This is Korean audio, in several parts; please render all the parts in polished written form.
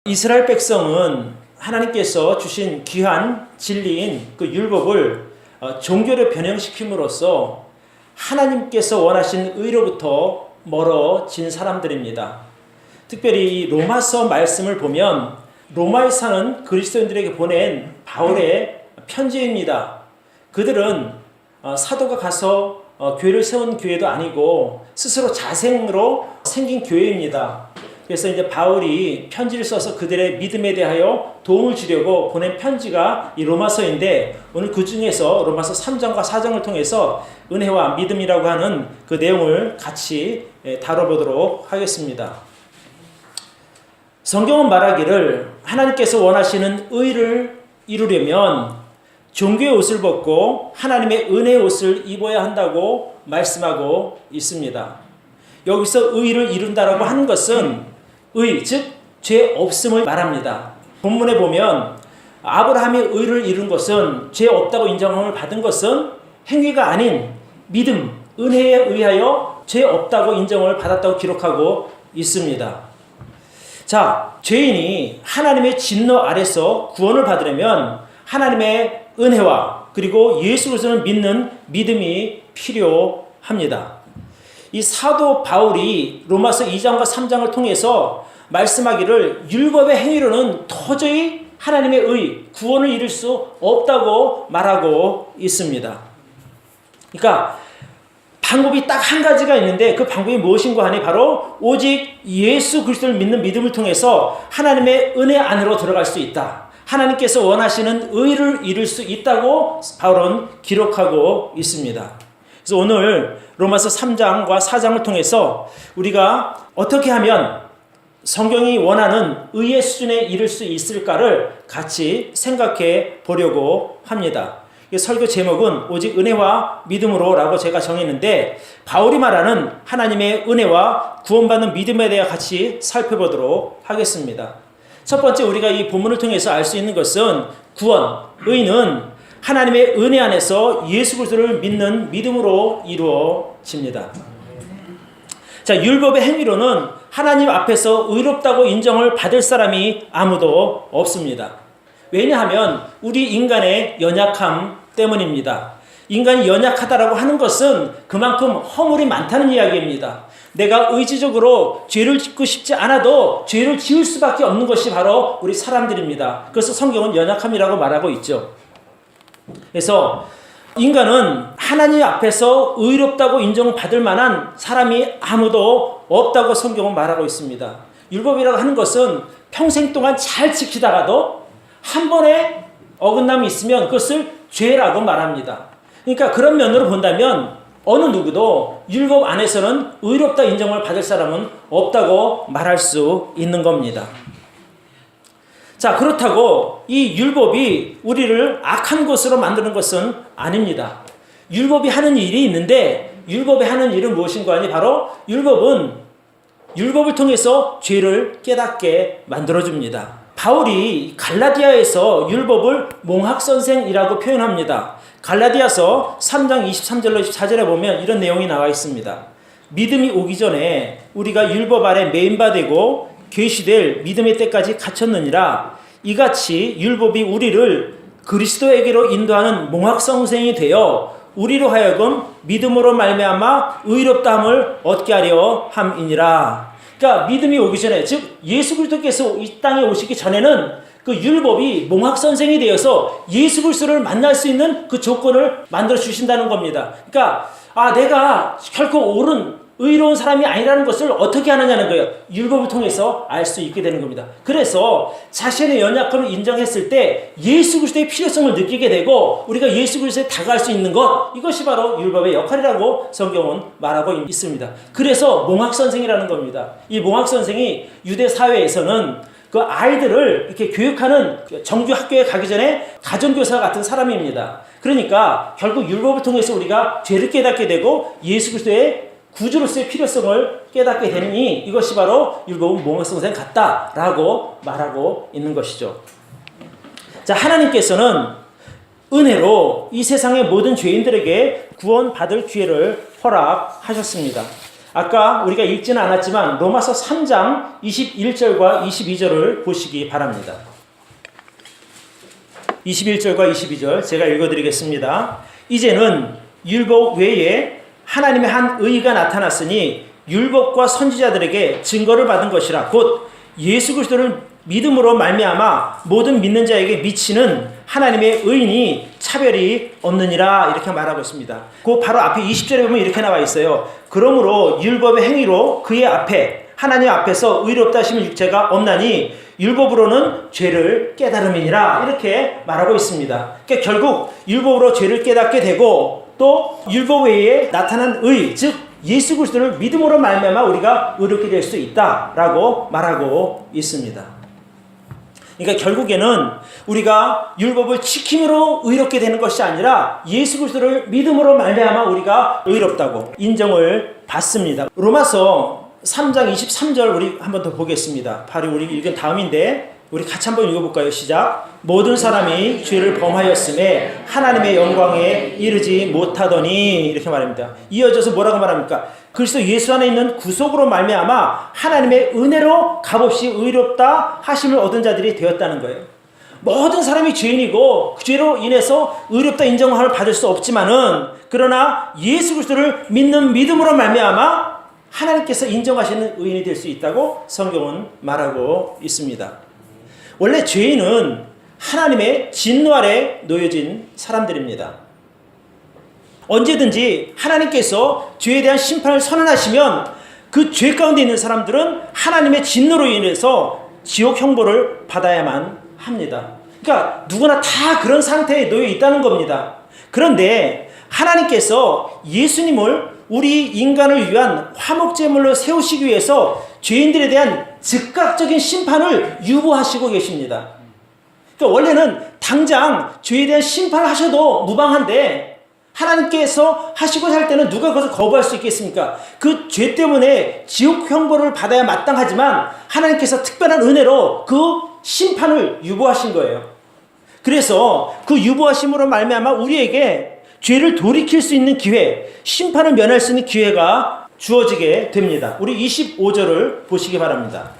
이스라엘 백성은 하나님께서 주신 귀한 진리인 그 율법을 종교로 변형시킴으로써 하나님께서 원하신 의로부터 멀어진 사람들입니다. 특별히 로마서 말씀을 보면 로마에 사는 그리스도인들에게 보낸 바울의 편지입니다. 그들은 사도가 가서 교회를 세운 교회도 아니고 스스로 자생으로 생긴 교회입니다. 그래서 이제 바울이 편지를 써서 그들의 믿음에 대하여 도움을 주려고 보낸 편지가 이 로마서인데, 오늘 그 중에서 로마서 3장과 4장을 통해서 은혜와 믿음이라고 하는 그 내용을 같이 다뤄보도록 하겠습니다. 성경은 말하기를 하나님께서 원하시는 의를 이루려면 종교의 옷을 벗고 하나님의 은혜의 옷을 입어야 한다고 말씀하고 있습니다. 여기서 의를 이룬다라고 하는 것은 의, 즉 죄 없음을 말합니다. 본문에 보면 아브라함이 의를 이룬 것은 죄 없다고 인정함을 받은 것은 행위가 아닌 믿음, 은혜에 의하여 죄 없다고 인정을 받았다고 기록하고 있습니다. 자, 죄인이 하나님의 진노 아래서 구원을 받으려면 하나님의 은혜와 그리고 예수 그리스도를 믿는 믿음이 필요합니다. 이 사도 바울이 로마서 2장과 3장을 통해서 말씀하기를 율법의 행위로는 도저히 하나님의 의, 구원을 이룰 수 없다고 말하고 있습니다. 그러니까 방법이 딱 한 가지가 있는데 그 방법이 무엇인가 하니 바로 오직 예수 그리스도를 믿는 믿음을 통해서 하나님의 은혜 안으로 들어갈 수 있다. 하나님께서 원하시는 의를 이룰 수 있다고 바울은 기록하고 있습니다. 그래서 오늘 로마서 3장과 4장을 통해서 우리가 어떻게 하면 성경이 원하는 의의 수준에 이를 수 있을까를 같이 생각해 보려고 합니다. 설교 제목은 오직 은혜와 믿음으로 라고 제가 정했는데, 바울이 말하는 하나님의 은혜와 구원받는 믿음에 대해 같이 살펴보도록 하겠습니다. 첫 번째, 우리가 이 본문을 통해서 알 수 있는 것은 구원, 의는 하나님의 은혜 안에서 예수 그리스도를 믿는 믿음으로 이루어집니다. 자, 율법의 행위로는 하나님 앞에서 의롭다고 인정을 받을 사람이 아무도 없습니다. 왜냐하면 우리 인간의 연약함 때문입니다. 인간이 연약하다라고 하는 것은 그만큼 허물이 많다는 이야기입니다. 내가 의지적으로 죄를 짓고 싶지 않아도 죄를 지을 수밖에 없는 것이 바로 우리 사람들입니다. 그래서 성경은 연약함이라고 말하고 있죠. 그래서 인간은 하나님 앞에서 의롭다고 인정받을 만한 사람이 아무도 없다고 성경은 말하고 있습니다. 율법이라고 하는 것은 평생 동안 잘 지키다가도 한 번의 어긋남이 있으면 그것을 죄라고 말합니다. 그러니까 그런 면으로 본다면 어느 누구도 율법 안에서는 의롭다 인정을 받을 사람은 없다고 말할 수 있는 겁니다. 자, 그렇다고 이 율법이 우리를 악한 것으로 만드는 것은 아닙니다. 율법이 하는 일이 있는데 율법이 하는 일은 무엇인가 하니 바로 율법은 율법을 통해서 죄를 깨닫게 만들어줍니다. 바울이 갈라디아에서 율법을 몽학선생이라고 표현합니다. 갈라디아서 3장 23절로 24절에 보면 이런 내용이 나와 있습니다. 믿음이 오기 전에 우리가 율법 아래 매인바되고 계시될 믿음의 때까지 갇혔느니라. 이같이 율법이 우리를 그리스도에게로 인도하는 몽학선생이 되어 우리로 하여금 믿음으로 말미암아 의롭다함을 얻게 하려 함이니라. 그러니까 믿음이 오기 전에, 즉 예수 그리스도께서 이 땅에 오시기 전에는 그 율법이 몽학선생이 되어서 예수 그리스도를 만날 수 있는 그 조건을 만들어 주신다는 겁니다. 그러니까 내가 결코 옳은 의로운 사람이 아니라는 것을 어떻게 하느냐는 거예요. 율법을 통해서 알 수 있게 되는 겁니다. 그래서 자신의 연약함을 인정했을 때 예수 그리스도의 필요성을 느끼게 되고 우리가 예수 그리스도에 다가갈 수 있는 것, 이것이 바로 율법의 역할이라고 성경은 말하고 있습니다. 그래서 몽학선생이라는 겁니다. 이 몽학선생이 유대 사회에서는 그 아이들을 이렇게 교육하는 정규 학교에 가기 전에 가정교사 같은 사람입니다. 그러니까 결국 율법을 통해서 우리가 죄를 깨닫게 되고 예수 그리스도의 구주로서의 필요성을 깨닫게 되니 이것이 바로 율법은 몽학선생 같다라고 말하고 있는 것이죠. 자, 하나님께서는 은혜로 이 세상의 모든 죄인들에게 구원받을 기회를 허락하셨습니다. 아까 우리가 읽지는 않았지만 로마서 3장 21절과 22절을 보시기 바랍니다. 21절과 22절 제가 읽어드리겠습니다. 이제는 율법 외에 하나님의 한 의가 나타났으니 율법과 선지자들에게 증거를 받은 것이라. 곧 예수 그리스도를 믿음으로 말미암아 모든 믿는 자에게 미치는 하나님의 의인이 차별이 없느니라. 이렇게 말하고 있습니다. 그 바로 앞에 20절에 보면 이렇게 나와 있어요. 그러므로 율법의 행위로 그의 앞에 하나님 앞에서 의롭다 하심은 육체가 없나니 율법으로는 죄를 깨달음이니라. 이렇게 말하고 있습니다. 그러니까 결국 율법으로 죄를 깨닫게 되고 또 율법 외에 나타난 의, 즉 예수 그리스도를 믿음으로 말미암아 우리가 의롭게 될 수 있다라고 말하고 있습니다. 그러니까 결국에는 우리가 율법을 지킴으로 의롭게 되는 것이 아니라 예수 그리스도를 믿음으로 말미암아 우리가 의롭다고 인정을 받습니다. 로마서 3장 23절 우리 한번 더 보겠습니다. 바로 우리 읽은 다음인데 우리 같이 한번 읽어볼까요? 시작. 모든 사람이 죄를 범하였음에 하나님의 영광에 이르지 못하더니 이렇게 말합니다. 이어져서 뭐라고 말합니까? 그리스도 예수 안에 있는 구속으로 말미암아 하나님의 은혜로 값없이 의롭다 하심을 얻은 자들이 되었다는 거예요. 모든 사람이 죄인이고 그 죄로 인해서 의롭다 인정을 받을 수 없지만은 그러나 예수 그리스도를 믿는 믿음으로 말미암아 하나님께서 인정하시는 의인이 될 수 있다고 성경은 말하고 있습니다. 원래 죄인은 하나님의 진노 아래 놓여진 사람들입니다. 언제든지 하나님께서 죄에 대한 심판을 선언하시면 그 죄 가운데 있는 사람들은 하나님의 진노로 인해서 지옥 형벌을 받아야만 합니다. 그러니까 누구나 다 그런 상태에 놓여 있다는 겁니다. 그런데 하나님께서 예수님을 우리 인간을 위한 화목제물로 세우시기 위해서 죄인들에 대한 즉각적인 심판을 유보하시고 계십니다. 그러니까 원래는 당장 죄에 대한 심판을 하셔도 무방한데 하나님께서 하시고자 할 때는 누가 그것을 거부할 수 있겠습니까? 그 죄 때문에 지옥 형벌을 받아야 마땅하지만 하나님께서 특별한 은혜로 그 심판을 유보하신 거예요. 그래서 그 유보하심으로 말미암아 우리에게 죄를 돌이킬 수 있는 기회, 심판을 면할 수 있는 기회가 주어지게 됩니다. 우리 25절을 보시기 바랍니다.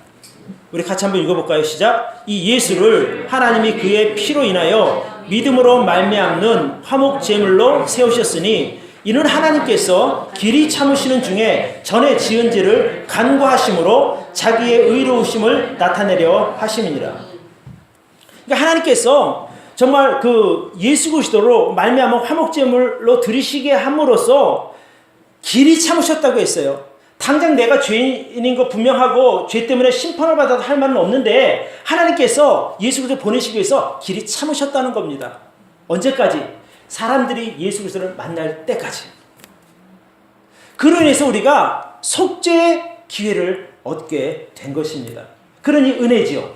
우리 같이 한번 읽어볼까요? 시작. 이 예수를 하나님이 그의 피로 인하여 믿음으로 말미암는 화목 제물로 세우셨으니 이는 하나님께서 길이 참으시는 중에 전에 지은 죄를 간구하심으로 자기의 의로우심을 나타내려 하심이니라. 그러니까 하나님께서 정말 그 예수 그리스도로 말미암아 화목 제물로 드리시게 함으로써 길이 참으셨다고 했어요. 당장 내가 죄인인 거 분명하고 죄 때문에 심판을 받아도 할 말은 없는데 하나님께서 예수 그리스도를 보내시기 위해서 길이 참으셨다는 겁니다. 언제까지? 사람들이 예수 그리스도를 만날 때까지. 그로 인해서 우리가 속죄의 기회를 얻게 된 것입니다. 그러니 은혜지요.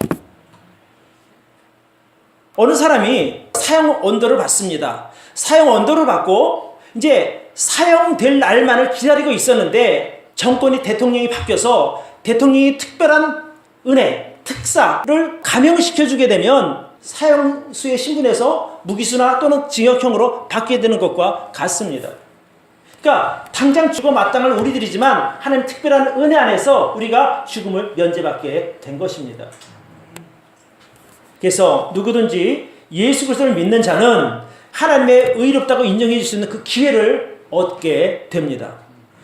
어느 사람이 사형 언도를 받습니다. 사형 언도를 받고 이제 사형될 날만을 기다리고 있었는데 정권이 대통령이 바뀌어서 대통령이 특별한 은혜, 특사를 감형시켜주게 되면 사형수의 신분에서 무기수나 또는 징역형으로 받게 되는 것과 같습니다. 그러니까 당장 죽어 마땅할 우리들이지만 하나님 특별한 은혜 안에서 우리가 죽음을 면제받게 된 것입니다. 그래서 누구든지 예수 그리스도를 믿는 자는 하나님의 의롭다고 인정해 줄 수 있는 그 기회를 얻게 됩니다.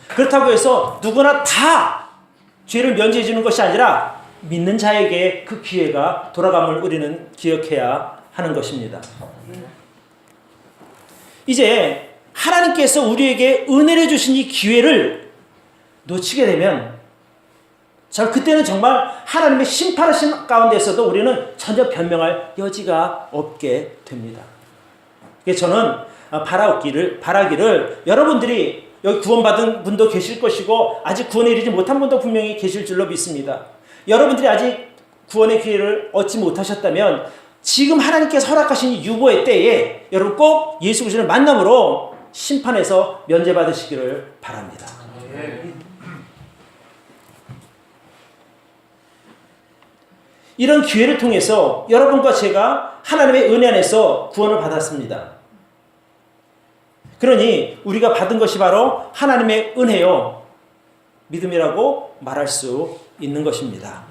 그렇다고 해서 누구나 다 죄를 면제해 주는 것이 아니라 믿는 자에게 그 기회가 돌아감을 우리는 기억해야 하는 것입니다. 이제 하나님께서 우리에게 은혜를 주신 이 기회를 놓치게 되면 그때는 정말 하나님의 심판하신 가운데서도 우리는 전혀 변명할 여지가 없게 됩니다. 그래서 저는 바라기를 여러분들이 여기 구원받은 분도 계실 것이고 아직 구원에 이르지 못한 분도 분명히 계실 줄로 믿습니다. 여러분들이 아직 구원의 기회를 얻지 못하셨다면 지금 하나님께서 허락하신 유보의 때에 여러분 꼭 예수 그리스도를 만남으로 심판에서 면제받으시기를 바랍니다. 이런 기회를 통해서 여러분과 제가 하나님의 은혜 안에서 구원을 받았습니다. 그러니 우리가 받은 것이 바로 하나님의 은혜요. 믿음이라고 말할 수 있는 것입니다.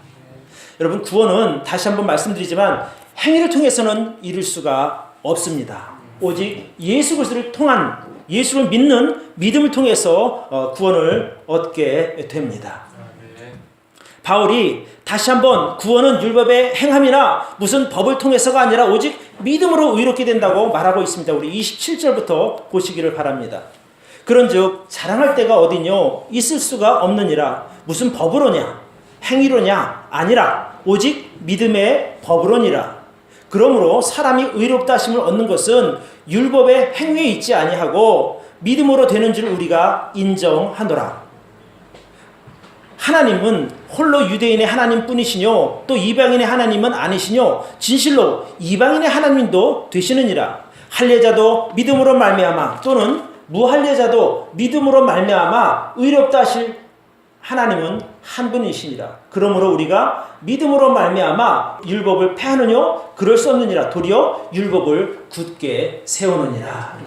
여러분, 구원은 다시 한번 말씀드리지만 행위를 통해서는 이룰 수가 없습니다. 오직 예수 그리스도를 통한, 예수를 믿는 믿음을 통해서 구원을 얻게 됩니다. 바울이 다시 한번 구원은 율법의 행함이나 무슨 법을 통해서가 아니라 오직 믿음으로 의롭게 된다고 말하고 있습니다. 우리 27절부터 보시기를 바랍니다. 그런즉 자랑할 데가 어디뇨? 있을 수가 없느니라. 무슨 법으로냐? 행위로냐? 아니라 오직 믿음의 법으로니라. 그러므로 사람이 의롭다 하심을 얻는 것은 율법의 행위에 있지 아니하고 믿음으로 되는 줄 우리가 인정하노라. 하나님은 홀로 유대인의 하나님뿐이시뇨 또 이방인의 하나님은 아니시뇨 진실로 이방인의 하나님도 되시느니라. 할례자도 믿음으로 말미암아 또는 무할례자도 믿음으로 말미암아 의롭다 하실 하나님은 한 분이시니라. 그러므로 우리가 믿음으로 말미암아 율법을 폐하느뇨? 그럴 수 없느니라. 도리어 율법을 굳게 세우느니라.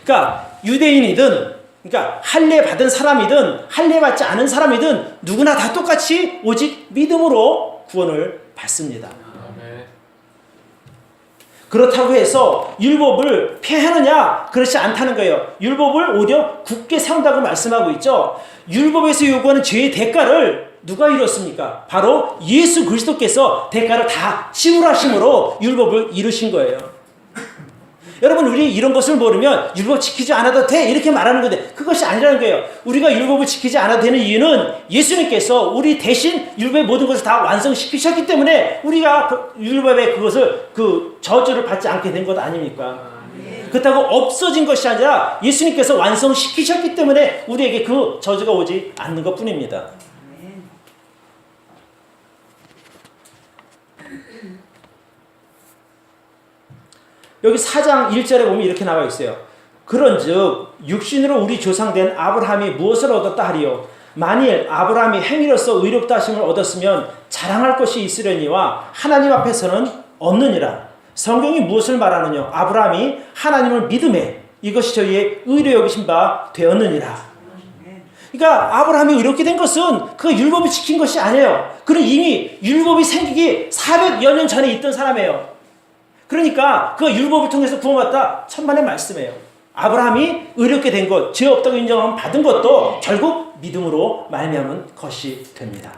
그러니까 유대인이든, 그러니까 할례 받은 사람이든 할례 받지 않은 사람이든 누구나 다 똑같이 오직 믿음으로 구원을 받습니다. 그렇다고 해서 율법을 폐하느냐? 그렇지 않다는 거예요. 율법을 오히려 굳게 세운다고 말씀하고 있죠. 율법에서 요구하는 죄의 대가를 누가 이뤘습니까? 바로 예수 그리스도께서 대가를 다 치물하심으로 율법을 이루신 거예요. 여러분, 우리 이런 것을 모르면 율법 지키지 않아도 돼 이렇게 말하는 건데 그것이 아니라는 거예요. 우리가 율법을 지키지 않아도 되는 이유는 예수님께서 우리 대신 율법의 모든 것을 다 완성시키셨기 때문에 우리가 율법의 그것을 저주를 받지 않게 된 것 아닙니까? 그렇다고 없어진 것이 아니라 예수님께서 완성시키셨기 때문에 우리에게 그 저주가 오지 않는 것뿐입니다. 여기 4장 1절에 보면 이렇게 나와 있어요. 그런즉 육신으로 우리 조상된 아브라함이 무엇을 얻었다 하리요? 만일 아브라함이 행위로서 의롭다 하심을 얻었으면 자랑할 것이 있으려니와 하나님 앞에서는 없느니라. 성경이 무엇을 말하느냐? 아브라함이 하나님을 믿음에 이것이 저희의 의로 여기신 바 되었느니라. 그러니까 아브라함이 의롭게 된 것은 그 율법을 지킨 것이 아니에요. 그는 이미 율법이 생기기 400여 년 전에 있던 사람이에요. 그러니까 그 율법을 통해서 구원받다 천만의 말씀이에요. 아브라함이 의롭게 된 것, 죄 없다고 인정하면 받은 것도 결국 믿음으로 말미암은 것이 됩니다.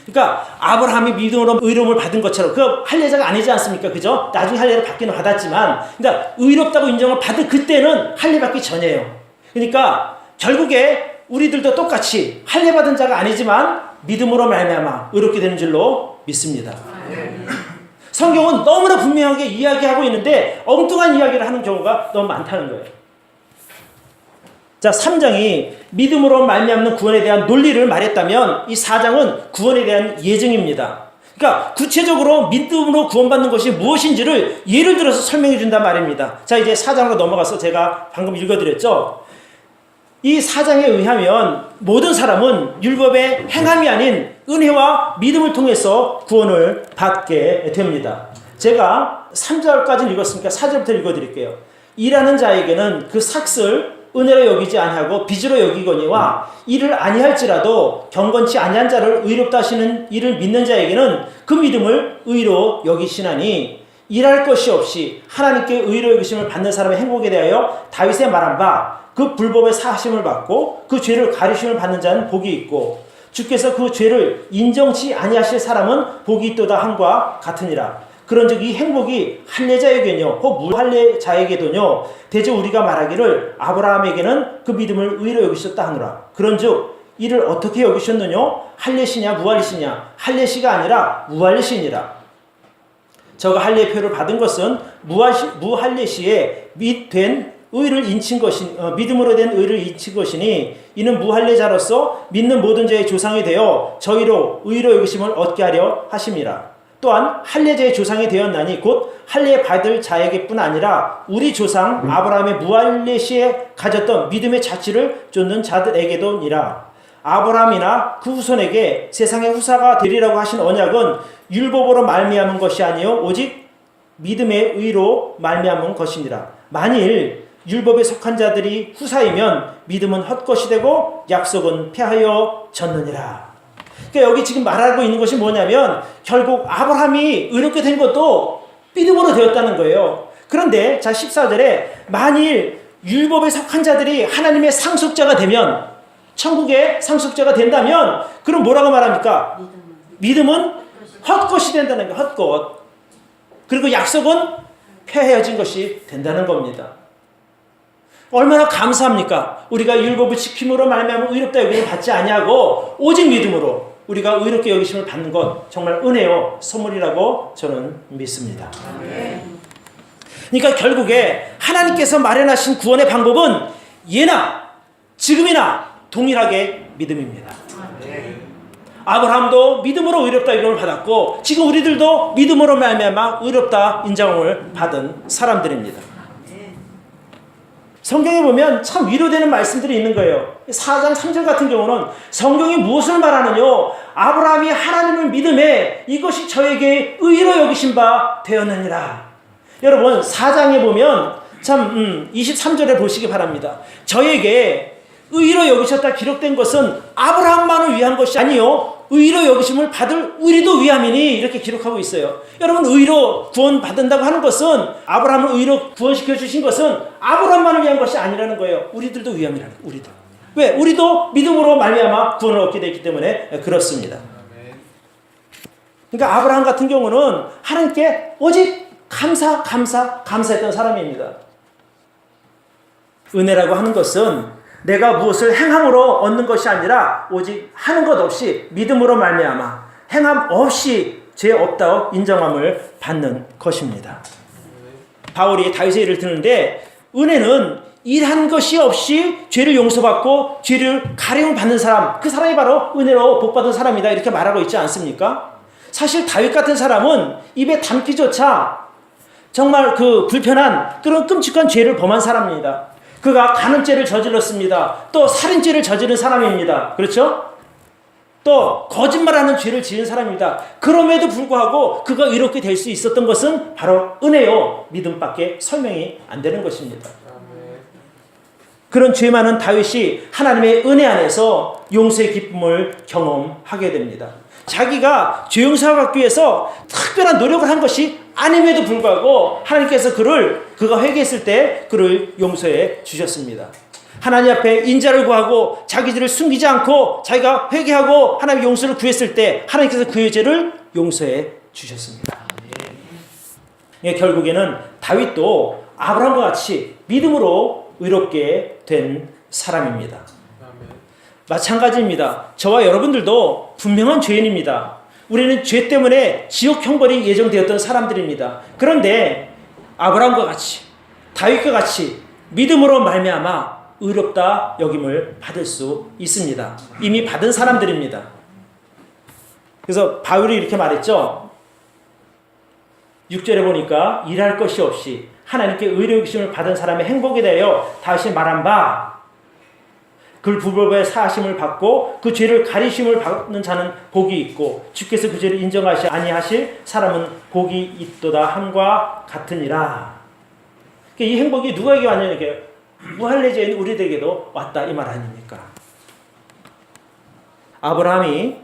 그러니까 아브라함이 믿음으로 의로움을 받은 것처럼 그 할례자가 아니지 않습니까? 그죠? 나중에 할례를 받기는 받았지만, 그러니까 의롭다고 인정을 받은 그때는 할례 받기 전이에요. 그러니까 결국에 우리들도 똑같이 할례 받은 자가 아니지만 믿음으로 말미암아 의롭게 되는 줄로 믿습니다. 성경은 너무나 분명하게 이야기하고 있는데 엉뚱한 이야기를 하는 경우가 너무 많다는 거예요. 자, 3장이 믿음으로 말미암는 구원에 대한 논리를 말했다면 이 4장은 구원에 대한 예증입니다. 그러니까 구체적으로 믿음으로 구원받는 것이 무엇인지를 예를 들어서 설명해 준단 말입니다. 자, 이제 4장으로 넘어가서 제가 방금 읽어드렸죠. 이 4장에 의하면 모든 사람은 율법의 행함이 아닌 은혜와 믿음을 통해서 구원을 받게 됩니다. 제가 3절까지 읽었으니까 4절부터 읽어드릴게요. 일하는 자에게는 그 삭슬 은혜로 여기지 아니하고 빚으로 여기거니와 이를 아니할지라도 경건치 아니한 자를 의롭다 하시는 이를 믿는 자에게는 그 믿음을 의로 여기시나니 일할 것이 없이 하나님께 의로 여기심을 받는 사람의 행복에 대하여 다윗의 말한 바 그 불법의 사하심을 받고 그 죄를 가르침을 받는 자는 복이 있고 주께서 그 죄를 인정치 아니하실 사람은 복이 있도다 함과 같으니라. 그런즉 이 행복이 할례자에게뇨 혹 무할례자에게도뇨 대저 우리가 말하기를 아브라함에게는 그 믿음을 의로 여기셨다 하노라. 그런즉 이를 어떻게 여기셨느뇨? 할례시냐 무할례시냐? 할례시가 아니라 무할례시니라. 저가 할례의 표를 받은 것은 무할례시에 된 의를 인친 것이 믿음으로 된 의를 인친 것이니 이는 무할례자로서 믿는 모든 자의 조상이 되어 저희로 의로 여기심을 얻게 하려 하심이라. 또한 할례자의 조상이 되었나니 곧 할례 받을 자에게뿐 아니라 우리 조상 아브라함의 무할례 시에 가졌던 믿음의 자취를 쫓는 자들에게도니라. 아브라함이나 그 후손에게 세상의 후사가 되리라고 하신 언약은 율법으로 말미암은 것이 아니요 오직 믿음의 의로 말미암은 것이니라. 만일 율법에 속한 자들이 후사이면 믿음은 헛것이 되고 약속은 패하여 졌느니라. 그러니까 여기 지금 말하고 있는 것이 뭐냐면 결국 아브라함이 의롭게 된 것도 믿음으로 되었다는 거예요. 그런데 자 14절에 만일 율법에 속한 자들이 하나님의 상속자가 되면, 천국의 상속자가 된다면, 그럼 뭐라고 말합니까? 믿음은 헛것이 된다는 거예요. 헛것. 그리고 약속은 폐해진 것이 된다는 겁니다. 얼마나 감사합니까? 우리가 율법을 지킴으로 말미암아 의롭다 여김을 받지 아니하고 오직 믿음으로 우리가 의롭게 여기심을 받는 것, 정말 은혜요 선물이라고 저는 믿습니다. 그러니까 결국에 하나님께서 마련하신 구원의 방법은 예나 지금이나 동일하게 믿음입니다. 아브라함도 믿음으로 의롭다 이름을 받았고 지금 우리들도 믿음으로 말미암아 의롭다 인정을 받은 사람들입니다. 성경에 보면 참 위로되는 말씀들이 있는 거예요. 4장 3절 같은 경우는 성경이 무엇을 말하느뇨? 아브라함이 하나님을 믿음에 이것이 저에게 의로 여기신 바 되었느니라. 여러분 4장에 보면 참 23절에 보시기 바랍니다. 저에게 의로 여기셨다 기록된 것은 아브라함만을 위한 것이 아니요 의로 여기심을 받을 우리도 위함이니 이렇게 기록하고 있어요. 여러분 의로 구원받는다고 하는 것은, 아브라함을 의로 구원시켜 주신 것은 아브라함만을 위한 것이 아니라는 거예요. 우리들도 위함이라는 거예요. 우리도. 왜? 우리도 믿음으로 말미암아 구원을 얻게 되기 때문에 그렇습니다. 그러니까 아브라함 같은 경우는 하나님께 오직 감사했던 사람입니다. 은혜라고 하는 것은 내가 무엇을 행함으로 얻는 것이 아니라 오직 하는 것 없이 믿음으로 말미암아 행함 없이 죄 없다고 인정함을 받는 것입니다. 바울이 다윗의 예를 드는데 은혜는 일한 것이 없이 죄를 용서받고 죄를 가림을 받는 사람, 그 사람이 바로 은혜로 복받은 사람이다 이렇게 말하고 있지 않습니까? 사실 다윗 같은 사람은 입에 담기조차 정말 그 불편한 그런 끔찍한 죄를 범한 사람입니다. 그가 간음죄를 저질렀습니다. 또 살인죄를 저지른 사람입니다. 그렇죠? 또 거짓말하는 죄를 지은 사람입니다. 그럼에도 불구하고 그가 의롭게 될 수 있었던 것은 바로 은혜요 믿음밖에 설명이 안 되는 것입니다. 그런 죄 많은 다윗이 하나님의 은혜 안에서 용서의 기쁨을 경험하게 됩니다. 자기가 죄 용서받기 위해서 특별한 노력을 한 것이 아님에도 불구하고 하나님께서 그가 회개했을 때 그를 용서해 주셨습니다. 하나님 앞에 인자를 구하고 자기 죄를 숨기지 않고 자기가 회개하고 하나님의 용서를 구했을 때 하나님께서 그의 죄를 용서해 주셨습니다. 결국에는 다윗도 아브라함과 같이 믿음으로 의롭게 된 사람입니다. 마찬가지입니다. 저와 여러분들도 분명한 죄인입니다. 우리는 죄 때문에 지옥 형벌이 예정되었던 사람들입니다. 그런데 아브라함과 같이 다윗과 같이 믿음으로 말미암아 의롭다 여김을 받을 수 있습니다. 이미 받은 사람들입니다. 그래서 바울이 이렇게 말했죠. 6절에 보니까 일할 것이 없이 하나님께 의로 여기심을 받은 사람의 행복에 대하여 다시 말한 바 그 불법의 사하심을 받고 그 죄를 가리심을 받는 자는 복이 있고 주께서 그 죄를 인정하시 아니하실 사람은 복이 있도다 함과 같으니라. 이 행복이 누구에게 왔냐면 무할례자인 우리들에게도 왔다 이 말 아닙니까? 아브라함이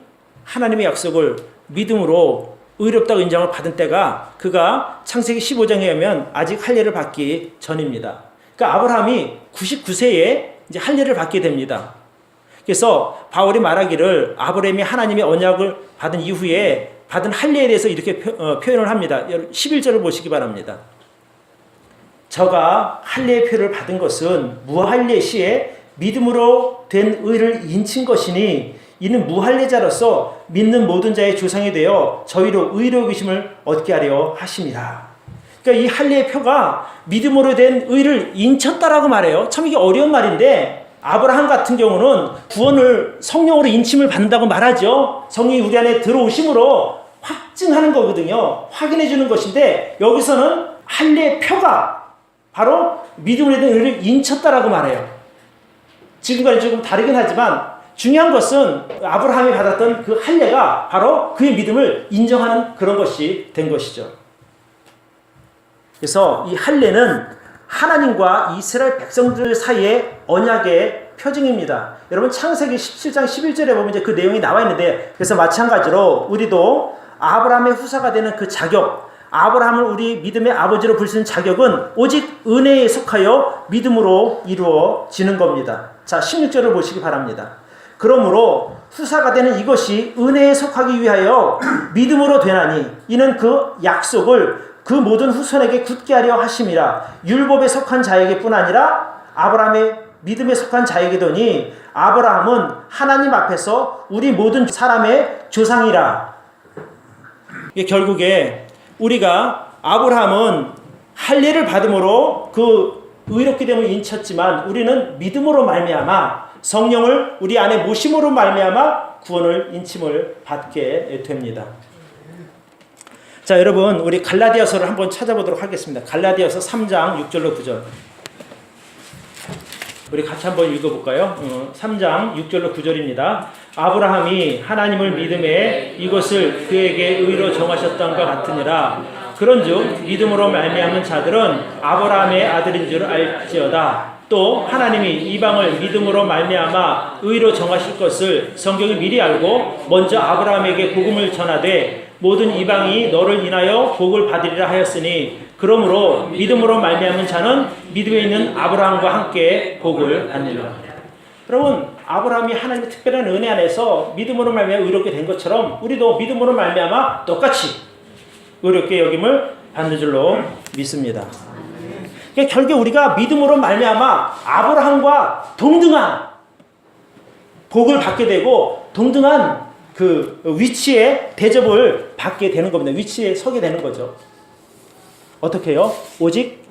하나님의 약속을 믿음으로 의롭다고 인정을 받은 때가 그가 창세기 15장에 의하면 아직 할례를 받기 전입니다. 그러니까 아브라함이 99세에 이제 할례를 받게 됩니다. 그래서 바울이 말하기를 아브라함이 하나님의 언약을 받은 이후에 받은 할례에 대해서 이렇게 표현을 합니다. 11절을 보시기 바랍니다. 저가 할례의 표를 받은 것은 무할례 시에 믿음으로 된 의를 인친 것이니 이는 무할례자로서 믿는 모든 자의 조상이 되어 저희로 의로 여기심을 얻게 하려 하심이라. 그러니까 이 할례의 표가 믿음으로 된 의를 인쳤다라고 말해요. 참 이게 어려운 말인데 아브라함 같은 경우는 구원을 성령으로 인침을 받는다고 말하죠. 성령이 우리 안에 들어오심으로 확증하는 거거든요. 확인해 주는 것인데 여기서는 할례의 표가 바로 믿음으로 된 의를 인쳤다라고 말해요. 지금까지 조금 다르긴 하지만 중요한 것은 아브라함이 받았던 그 할례가 바로 그의 믿음을 인정하는 그런 것이 된 것이죠. 그래서 이 할례는 하나님과 이스라엘 백성들 사이의 언약의 표징입니다. 여러분 창세기 17장 11절에 보면 이제 그 내용이 나와 있는데, 그래서 마찬가지로 우리도 아브라함의 후사가 되는 그 자격, 아브라함을 우리 믿음의 아버지로 부를 수 있는 자격은 오직 은혜에 속하여 믿음으로 이루어지는 겁니다. 자, 16절을 보시기 바랍니다. 그러므로 후사가 되는 이것이 은혜에 속하기 위하여 믿음으로 되나니 이는 그 약속을 그 모든 후손에게 굳게 하려 하심이라. 율법에 속한 자에게뿐 아니라 아브라함의 믿음에 속한 자에게더니 아브라함은 하나님 앞에서 우리 모든 사람의 조상이라. 이게 결국에 우리가 아브라함은 할례를 받음으로 그 의롭게 됨을 인쳤지만 우리는 믿음으로 말미암아 성령을 우리 안에 모심으로 말미암아 구원을 인침을 받게 됩니다. 자, 여러분 우리 갈라디아서를 한번 찾아보도록 하겠습니다. 갈라디아서 3장 6절로 9절. 우리 같이 한번 읽어볼까요? 3장 6절로 9절입니다. 아브라함이 하나님을 믿음에 이것을 그에게 의로 정하셨던 것 같으니라. 그런즉 믿음으로 말미암은 자들은 아브라함의 아들인 줄 알지어다. 또 하나님이 이방을 믿음으로 말미암아 의로 정하실 것을 성경이 미리 알고 먼저 아브라함에게 복음을 전하되 모든 이방이 너를 인하여 복을 받으리라 하였으니 그러므로 믿음으로 말미암은 자는 믿음에 있는 아브라함과 함께 복을 받느니라. 여러분, 아브라함이 하나님의 특별한 은혜 안에서 믿음으로 말미암아 의롭게 된 것처럼 우리도 믿음으로 말미암아 똑같이 의롭게 여김을 받는 줄로 믿습니다. 그러니까 결국 우리가 믿음으로 말미암아 아브라함과 동등한 복을 받게 되고 동등한 그 위치에 대접을 받게 되는 겁니다. 위치에 서게 되는 거죠. 어떻게 해요? 오직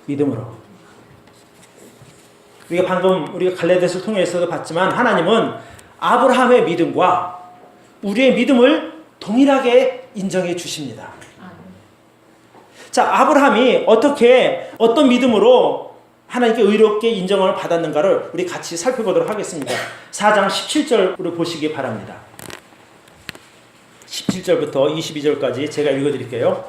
믿음으로. 우리가 방금 우리가 갈라디아서를 통해서도 봤지만 하나님은 아브라함의 믿음과 우리의 믿음을 동일하게 인정해 주십니다. 자, 아브라함이 어떤 믿음으로 하나님께 의롭게 인정을 받았는가를 우리 같이 살펴보도록 하겠습니다. 4장 17절을 보시기 바랍니다. 17절부터 22절까지 제가 읽어드릴게요.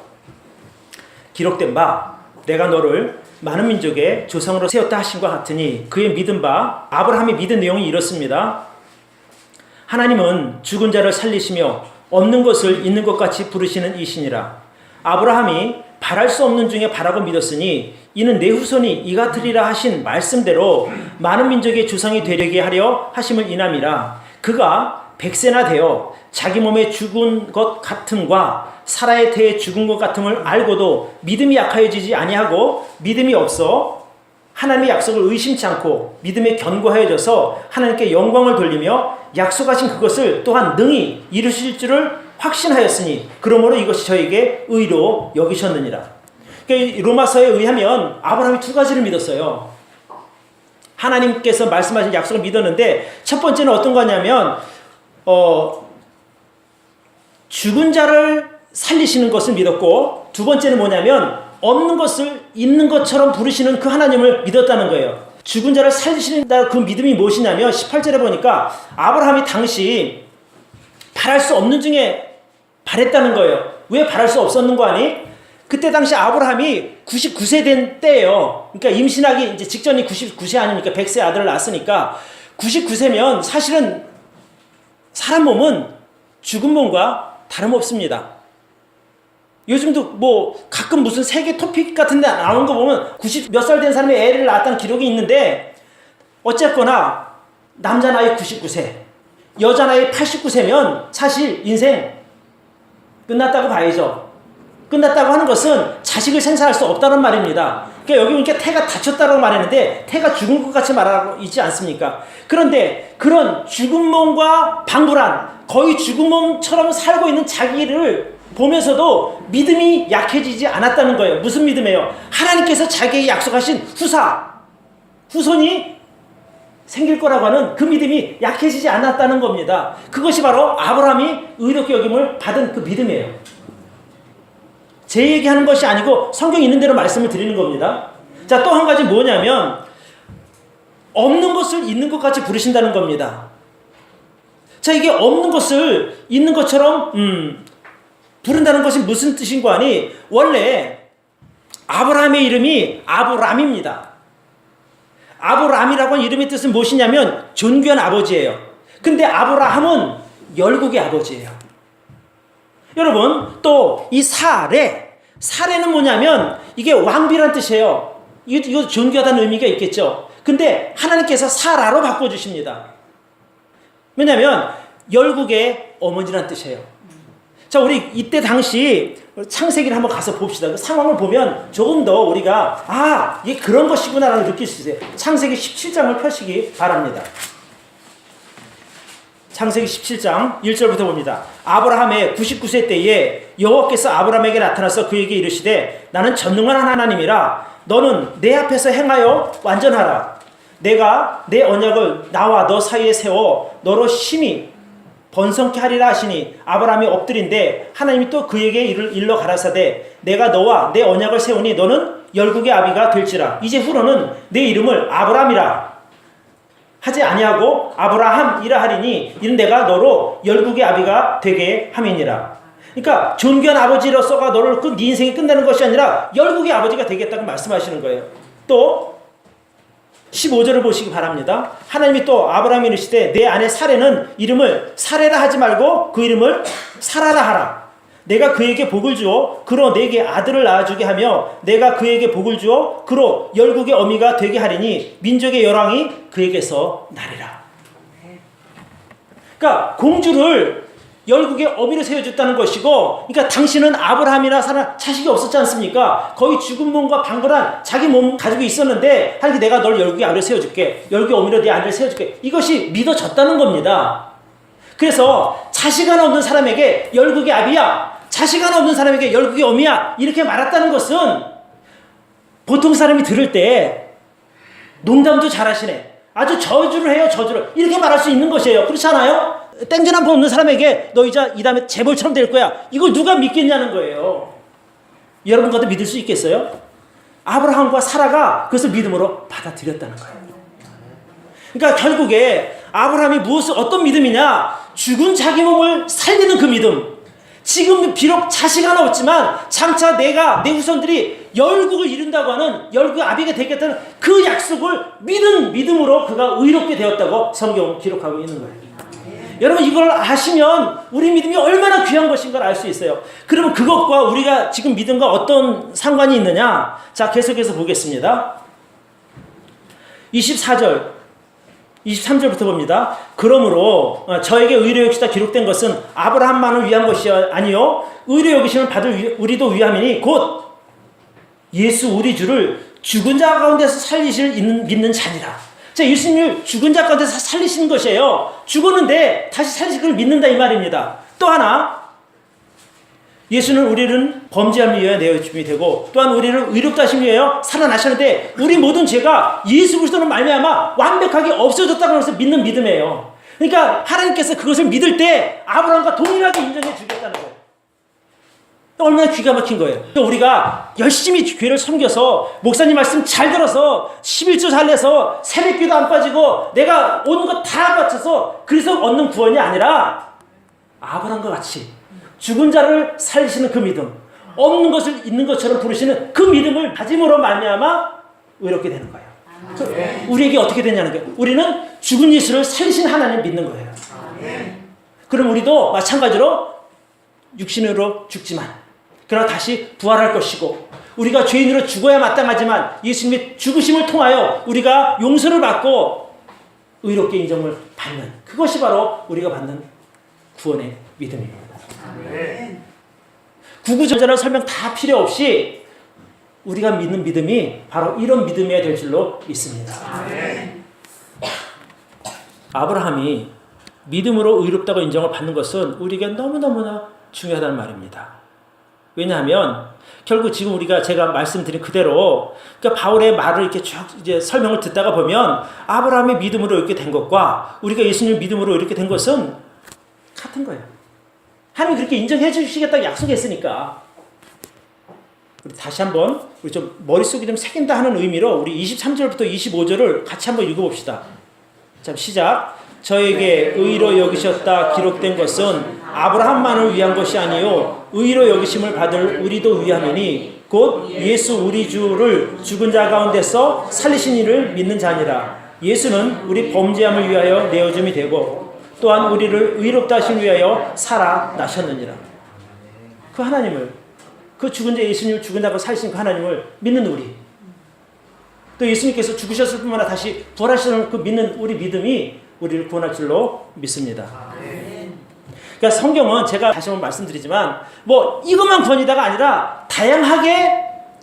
기록된 바 내가 너를 많은 민족의 조상으로 세웠다 하신 것 같으니 그의 믿은 바 아브라함이 믿은 내용이 이렇습니다. 하나님은 죽은 자를 살리시며 없는 것을 있는 것 같이 부르시는 이시니라. 아브라함이 바랄 수 없는 중에 바라고 믿었으니 이는 내 후손이 이 같으리라 하신 말씀대로 많은 민족의 조상이 되려게 하려 하심을 인함이라. 그가 100세나 되어 자기 몸에 죽은 것 같음과 사라의 태에 죽은 것 같음을 알고도 믿음이 약하여지지 아니하고 믿음이 없어 하나님의 약속을 의심치 않고 믿음에 견고하여져서 하나님께 영광을 돌리며 약속하신 그것을 또한 능히 이루실 줄을 확신하였으니 그러므로 이것이 저에게 의로 여기셨느니라. 그러니까 로마서에 의하면 아브라함이 두 가지를 믿었어요. 하나님께서 말씀하신 약속을 믿었는데 첫 번째는 어떤 거냐면 죽은 자를 살리시는 것을 믿었고 두 번째는 뭐냐면 없는 것을 있는 것처럼 부르시는 그 하나님을 믿었다는 거예요. 죽은 자를 살리시는 그 믿음이 무엇이냐면 18절에 보니까 아브라함이 당시 바랄 수 없는 중에 바랬다는 거예요. 왜 바랄 수 없었는 거 아니? 그때 당시 아브라함이 99세 된 때예요. 그러니까 임신하기 이제 직전이 99세 아닙니까? 100세 아들을 낳았으니까 99세면 사실은 사람 몸은 죽은 몸과 다름없습니다. 요즘도 뭐 가끔 무슨 세계 토픽 같은 데 나온 거 보면 90 몇 살 된 사람이 애를 낳았다는 기록이 있는데 어쨌거나 남자 나이 99세, 여자 나이 89세면 사실 인생 끝났다고 봐야죠. 끝났다고 하는 것은 자식을 생산할 수 없다는 말입니다. 그러니까 여기 보니까 태가 다쳤다고 말했는데 태가 죽은 것 같이 말하고 있지 않습니까? 그런데 그런 죽은 몸과 방불한 거의 죽은 몸처럼 살고 있는 자기를 보면서도 믿음이 약해지지 않았다는 거예요. 무슨 믿음이에요? 하나님께서 자기에게 약속하신 후손이 생길 거라고 하는 그 믿음이 약해지지 않았다는 겁니다. 그것이 바로 아브라함이 의롭게 여김을 받은 그 믿음이에요. 제 얘기하는 것이 아니고 성경 있는 대로 말씀을 드리는 겁니다. 자, 또 한 가지 뭐냐면 없는 것을 있는 것 같이 부르신다는 겁니다. 자, 이게 없는 것을 있는 것처럼 부른다는 것이 무슨 뜻인 거 아니? 원래 아브라함의 이름이 아브람입니다. 아브람이라고 하는 이름의 뜻은 무엇이냐면 존귀한 아버지예요. 근데 아브라함은 열국의 아버지예요. 여러분, 또 이 사레는 뭐냐면 이게 왕비란 뜻이에요. 이거 존귀하다는 의미가 있겠죠. 근데 하나님께서 사라로 바꿔주십니다. 왜냐하면 열국의 어머니란 뜻이에요. 자, 우리 이때 당시 창세기를 한번 가서 봅시다. 그 상황을 보면 조금 더 우리가 이게 그런 것이구나라는 걸 느낄 수 있어요. 창세기 17장을 펴시기 바랍니다. 창세기 17장 1절부터 봅니다. 아브라함의 99세 때에 여호와께서 아브라함에게 나타나서 그에게 이르시되 나는 전능한 하나님이라 너는 내 앞에서 행하여 완전하라. 내가 내 언약을 나와 너 사이에 세워 너로 심히 번성케 하리라 하시니 아브라함이 엎드린데 하나님이 또 그에게 일러 가라사대 내가 너와 내 언약을 세우니 너는 열국의 아비가 될지라. 이제 후로는 내 이름을 아브라함이라 하지 아니하고 아브라함이라 하리니 이는 내가 너로 열국의 아비가 되게 함이니라. 그러니까 존귀한 아버지로서가 너를 네 인생이 끝나는 것이 아니라 열국의 아버지가 되겠다고 말씀하시는 거예요. 또 15절을 보시기 바랍니다. 하나님이 또 아브라함이 이르시되 내 아내 사레는 이름을 사레라 하지 말고 그 이름을 사라라 하라. 내가 그에게 복을 주어 그로 내게 아들을 낳아주게 하며 내가 그에게 복을 주어 그로 열국의 어미가 되게 하리니 민족의 열왕이 그에게서 나리라. 그러니까 공주를 열국의 어미로 세워줬다는 것이고, 그러니까 당신은 아브라함이나 사라 자식이 없었지 않습니까? 거의 죽은 몸과 방관한 자기 몸 가지고 있었는데 하나님이 내가 널 열국의 아비로 세워줄게, 열국의 어미로 네 아들을 세워줄게. 이것이 믿어졌다는 겁니다. 그래서 자식 하나 없는 사람에게 열국의 아비야, 자식 하나 없는 사람에게 열국의 어미야, 이렇게 말했다는 것은 보통 사람이 들을 때 농담도 잘하시네, 아주 저주를 해요, 저주를, 이렇게 말할 수 있는 것이에요. 그렇지 않아요? 땡전 한 번 없는 사람에게 너 이제 이 다음에 재벌처럼 될 거야, 이걸 누가 믿겠냐는 거예요. 여러분 같은 믿을 수 있겠어요? 아브라함과 사라가 그것을 믿음으로 받아들였다는 거예요. 그러니까 결국에 아브라함이 어떤 믿음이냐, 죽은 자기 몸을 살리는 그 믿음. 지금 비록 자식 하나 없지만 장차 내 후손들이 열국을 이룬다고 하는 열국의 아비가 되겠다는 그 약속을 믿은 믿음으로 그가 의롭게 되었다고 성경은 기록하고 있는 거예요. 여러분, 이걸 아시면 우리 믿음이 얼마나 귀한 것인가를 알 수 있어요. 그러면 그것과 우리가 지금 믿음과 어떤 상관이 있느냐? 자, 계속해서 보겠습니다. 24절 23절부터 봅니다. 그러므로 저에게 의로 여기시다 기록된 것은 아브라함만을 위한 것이 아니요 의로 여기심을 받을 우리도 위함이니 곧 예수 우리 주를 죽은 자 가운데서 살리실 믿는 자니라. 자, 예수님을 죽은 자 가운데서 살리시는 것이에요. 죽었는데 다시 살리실 걸 믿는다, 이 말입니다. 또 하나, 예수는 우리를 범죄함을 위하여 내어주심이 되고 또한 우리를 의롭다 하심을 위하여 살아나셨는데 우리 모든 죄가 예수 그리스도로 말미암아 완벽하게 없어졌다고 해서 믿는 믿음이에요. 그러니까 하나님께서 그것을 믿을 때 아브라함과 동일하게 인정해 주겠다는 거예요. 얼마나 기가 막힌 거예요. 우리가 열심히 교회를 섬겨서 목사님 말씀 잘 들어서 11조 잘 내서 새벽기도 안 빠지고 내가 온 것 다 바쳐서 그래서 얻는 구원이 아니라 아브라함과 같이 죽은 자를 살리시는 그 믿음, 없는 것을 있는 것처럼 부르시는 그 믿음을 가짐으로 말미암아 의롭게 되는 거예요. 우리에게 어떻게 되냐는 거예요. 우리는 죽은 예수를 살리신 하나님을 믿는 거예요. 그럼 우리도 마찬가지로 육신으로 죽지만 그러나 다시 부활할 것이고, 우리가 죄인으로 죽어야 마땅하지만 예수님의 죽으심을 통하여 우리가 용서를 받고 의롭게 인정을 받는, 그것이 바로 우리가 받는 구원의 믿음입니다. 구구절절한 설명 다 필요 없이 우리가 믿는 믿음이 바로 이런 믿음이어야 될 줄로 믿습니다. 아브라함이 믿음으로 의롭다고 인정을 받는 것은 우리에게 너무너무나 중요하다는 말입니다. 왜냐하면 결국 지금 제가 말씀드린 그대로, 그러니까 바울의 말을 이렇게 쭉 이제 설명을 듣다가 보면 아브라함의 믿음으로 이렇게 된 것과 우리가 예수님의 믿음으로 이렇게 된 것은 같은 거예요. 하나님이 그렇게 인정해 주시겠다고 약속했으니까. 우리 다시 한번 우리 좀 머릿속에 좀 새긴다 하는 의미로 우리 23절부터 25절을 같이 한번 읽어봅시다. 자, 시작. 저에게 의로 여기셨다 기록된 것은 아브라함만을 위한 것이 아니요 의로 여기심을 받을 우리도 위함이니 곧 예수 우리 주를 죽은 자 가운데서 살리신 이를 믿는 자니라. 예수는 우리 범죄함을 위하여 내어줌이 되고 또한 우리를 의롭다 하심 위하여 살아나셨느니라. 그 하나님을, 그 죽은 자 예수님을 죽은 자가 살리신 그 하나님을 믿는 우리, 또 예수님께서 죽으셨을 뿐만 아니라 다시 부활하시는 그 믿는 우리 믿음이 우리를 구원할 줄로 믿습니다. 그러니까 성경은 제가 다시 한번 말씀드리지만 뭐 이것만 구원이다가 아니라 다양하게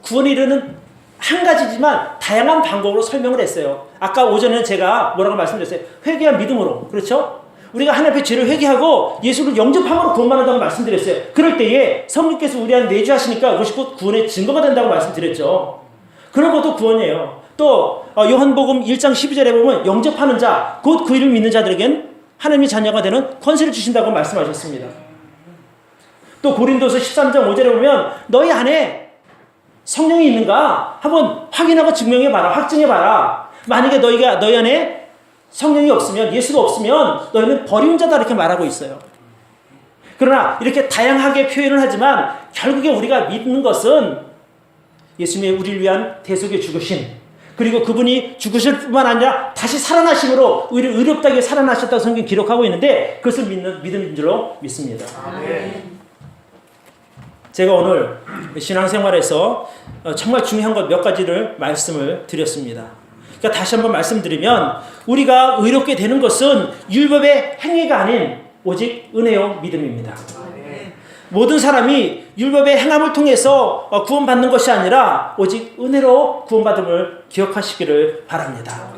구원에 이르는 한 가지지만 다양한 방법으로 설명을 했어요. 아까 오전에 제가 뭐라고 말씀드렸어요? 회개한 믿음으로. 그렇죠? 우리가 하나님 앞에 죄를 회개하고 예수를 영접함으로 구원받는다고 말씀드렸어요. 그럴 때에 성령께서 우리 안에 내주하시니까 그것이 곧 구원의 증거가 된다고 말씀드렸죠. 그런 것도 구원이에요. 또 요한복음 1장 12절에 보면 영접하는 자, 곧 그 이름을 믿는 자들에겐 하나님의 자녀가 되는 권세를 주신다고 말씀하셨습니다. 또 고린도서 13장 5절에 보면 너희 안에 성령이 있는가 한번 확인하고 증명해봐라. 확증해봐라. 만약에 너희 안에 성령이 없으면, 예수가 없으면 너희는 버리운 자다 이렇게 말하고 있어요. 그러나 이렇게 다양하게 표현을 하지만 결국에 우리가 믿는 것은 예수님의 우리를 위한 대속의 죽으심, 그리고 그분이 죽으실 뿐만 아니라 다시 살아나심으로 우리를 의롭다게 살아나셨다고 성경이 기록하고 있는데 그것을 믿는 믿음인 줄로 믿습니다. 제가 오늘 신앙생활에서 정말 중요한 것 몇 가지를 말씀을 드렸습니다. 그러니까 다시 한번 말씀드리면 우리가 의롭게 되는 것은 율법의 행위가 아닌 오직 은혜요 믿음입니다. 모든 사람이 율법의 행함을 통해서 구원받는 것이 아니라 오직 은혜로 구원받음을 기억하시기를 바랍니다.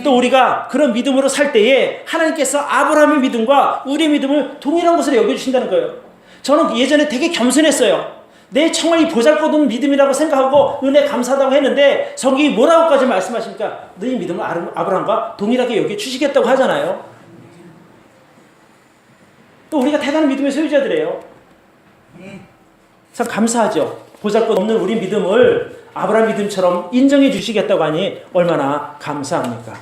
또 우리가 그런 믿음으로 살 때에 하나님께서 아브라함의 믿음과 우리의 믿음을 동일한 것으로 여겨주신다는 거예요. 저는 예전에 되게 겸손했어요. 내 정말 이 보잘것없는 믿음이라고 생각하고 은혜 감사하다고 했는데 성경이 뭐라고까지 말씀하십니까? 너희 믿음을 아브라함과 동일하게 여겨주시겠다고 하잖아요. 또 우리가 대단한 믿음의 소유자들이에요. 참 감사하죠. 보잘것없는 우리 믿음을 아브라함 믿음처럼 인정해 주시겠다고 하니 얼마나 감사합니까?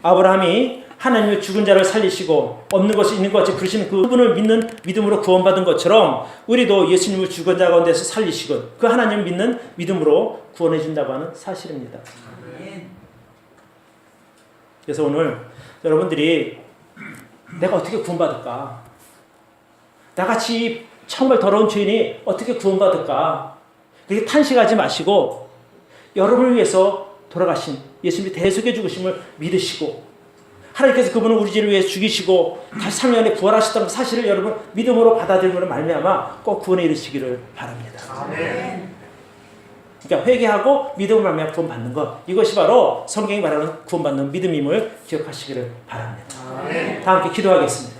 아브라함이 하나님의 죽은 자를 살리시고 없는 것이 있는 것 같이 부르시는 그분을 믿는 믿음으로 구원받은 것처럼 우리도 예수님을 죽은 자 가운데서 살리시고 그 하나님을 믿는 믿음으로 구원해 준다고 하는 사실입니다. 그래서 오늘 여러분들이 내가 어떻게 구원받을까? 나같이 정말 더러운 죄인이 어떻게 구원받을까? 그렇게 탄식하지 마시고 여러분을 위해서 돌아가신 예수님의 대속의 죽으심을 믿으시고 하나님께서 그분을 우리 죄를 위해 죽이시고 다시 3년 안에 부활하셨다는 사실을 여러분 믿음으로 받아들이므로 말미암아 꼭 구원에 이르시기를 바랍니다. 아멘. 그러니까 회개하고 믿음으로 말미암아 구원받는 것, 이것이 바로 성경이 말하는 구원받는 믿음임을 기억하시기를 바랍니다. 아멘. 다 함께 기도하겠습니다.